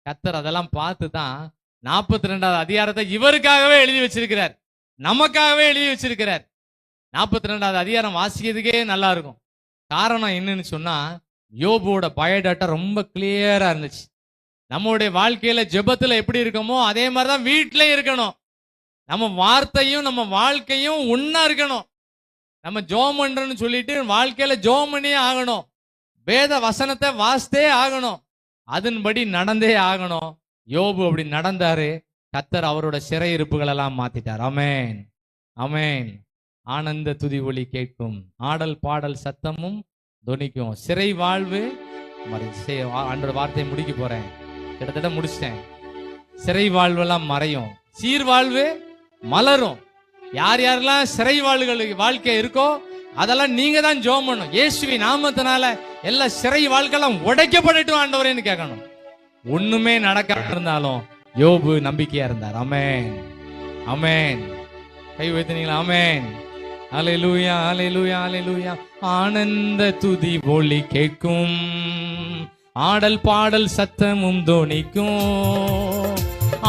கர்த்தர் அதெல்லாம் பார்த்து தான் 42வது அதிகாரத்தை இவருக்காகவே எழுதி வச்சிருக்கிறார், நமக்காகவே எழுதி வச்சிருக்கிறார். 42வது அதிகாரம் வாசிக்கிறதுக்கே நல்லா இருக்கும். காரணம் என்னன்னு சொன்னா, யோபுவோட பயோடாட்டா ரொம்ப கிளியரா இருந்துச்சு. நம்மளுடைய வாழ்க்கையில ஜெபத்துல எப்படி இருக்கோமோ அதே மாதிரிதான் வீட்டிலே இருக்கணும். நம்ம வார்த்தையும் நம்ம வாழ்க்கையும் ஒன்னா இருக்கணும். நம்ம ஜெபம் பண்றோம்னு சொல்லிட்டு வாழ்க்கையில ஜெபம் பண்ணியே ஆகணும். வேத வசனத்தை வாசித்தே ஆகணும். அதன்படி நடந்தே ஆகணும். யோபு அப்படி நடந்தாரு. கர்த்தர் அவரோட சிறையிருப்புகள் எல்லாம் மாத்திட்டார். ஆமென், ஆமென். ஆனந்த துதி ஒலி கேட்கும், ஆடல் பாடல் சத்தமும் தொனிக்கும். சிறை வாழ்வு ஆண்டோட வார்த்தையை முடிக்க போறேன், கிட்டத்தட்ட முடிச்சிட்டேன். சிறை வாழ்வெல்லாம் மறையும், சீர் வாழ்வு மலரும். யார் யாரெல்லாம் சிறை வாழ்க்கை இருக்கோ அதெல்லாம் நீங்க தான் ஜெபம் பண்ணணும். இயேசுவின் நாமத்தினால எல்லா சிறை வாழ்க்கையெல்லாம் உடைக்கப்படட்டும் ஆண்டவரேன்னு கேட்கணும். ஒண்ணுமே நடக்காம இருந்தாலும் யோபு நம்பிக்கையா இருந்தார். ஆமென், ஆமென். கை வைத்தீங்களா? ஆமென். அல்லேலூயா, அல்லேலூயா, அல்லேலூயா. ஆனந்த துதி ஒலி கேட்கும், ஆடல் பாடல் சத்தமும் தொனிக்கும்.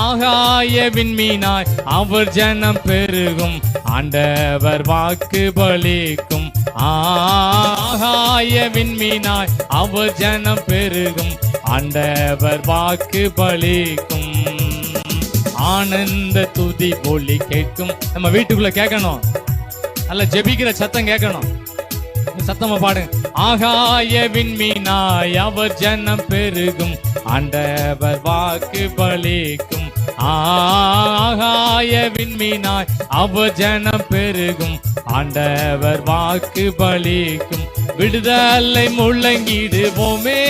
ஆகாய விண்மீனாய் அவர் ஜனம் பெருகும், ஆண்டவர் வாக்கு பலிக்கும். ஆகாய விண்மீனாய் அவர் ஜனம் பெருகும், ஆண்டவர் வாக்கு பலிக்கும். ஆனந்த துதி ஒலி கேட்கும். நம்ம வீட்டுக்குள்ள கேட்கணும், நல்ல ஜெபிக்கிற சத்தம் கேட்கணும். சத்தமா பாடுங்க. ஆகாய விண்மீனாய் அவர் ஜனம் பெருகும், ஆண்டவர் வாக்கு பலிக்கும். ஆகாய விண்மீனாய் அவர் ஜனம் பெருகும், ஆண்டவர் வாக்கு பலிக்கும். விடுதலை முழங்கிடுவோமே,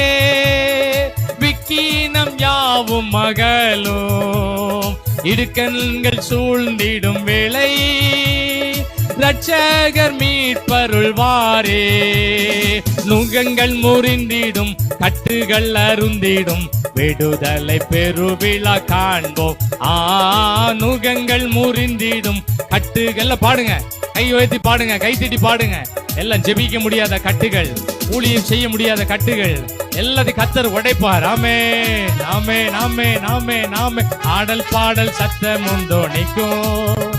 விக்கீனம் யாவும் மகளும். இடுக்கண்கள் சூழ்ந்திடும் வேளை ரட்சகர் மீட்பருள்வாரே. நுகங்கள் முறிந்திடும், கட்டுகள் அருந்திடும், விடுதலை பெருவிழா காண்போம். நுகங்கள் முறிந்திடும், கட்டுகள் பாடுங்க, கை உயர்த்தி பாடுங்க, கை தட்டி பாடுங்க. எல்லாம் ஜெபிக்க முடியாத கட்டுகள், ஊழியம் செய்ய முடியாத கட்டுகள் எல்லாத்தையும் கர்த்தர் உடைப்பார். ஆமென், ஆமென், ஆமென், ஆமென், ஆமென். ஆடல் பாடல் சத்தமும் தொனிக்கும்.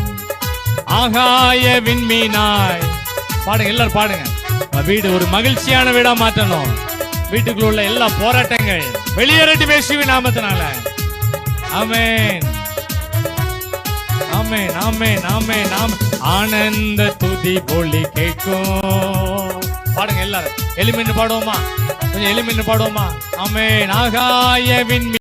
ஆகாய விண்மீனாய் பாடுங்க, எல்லாரும் பாடுங்க. வீடு ஒரு மகிழ்ச்சியான வீடா மாற்றணும். வீட்டுக்குள்ள உள்ள எல்லா போராட்டங்கள் வெளியேறட்டும் இயேசுவின் நாமத்தினால. ஆமென், ஆமென், ஆமென், ஆமென், ஆமென். ஆனந்த துதி ஒலி கேட்கும். பாடுங்க எல்லாரும். எளிமைன்னு பாடுவோமா? கொஞ்சம் எளிமைன்னு பாடுவோமா? ஆமென். ஆகாய விண்மீன்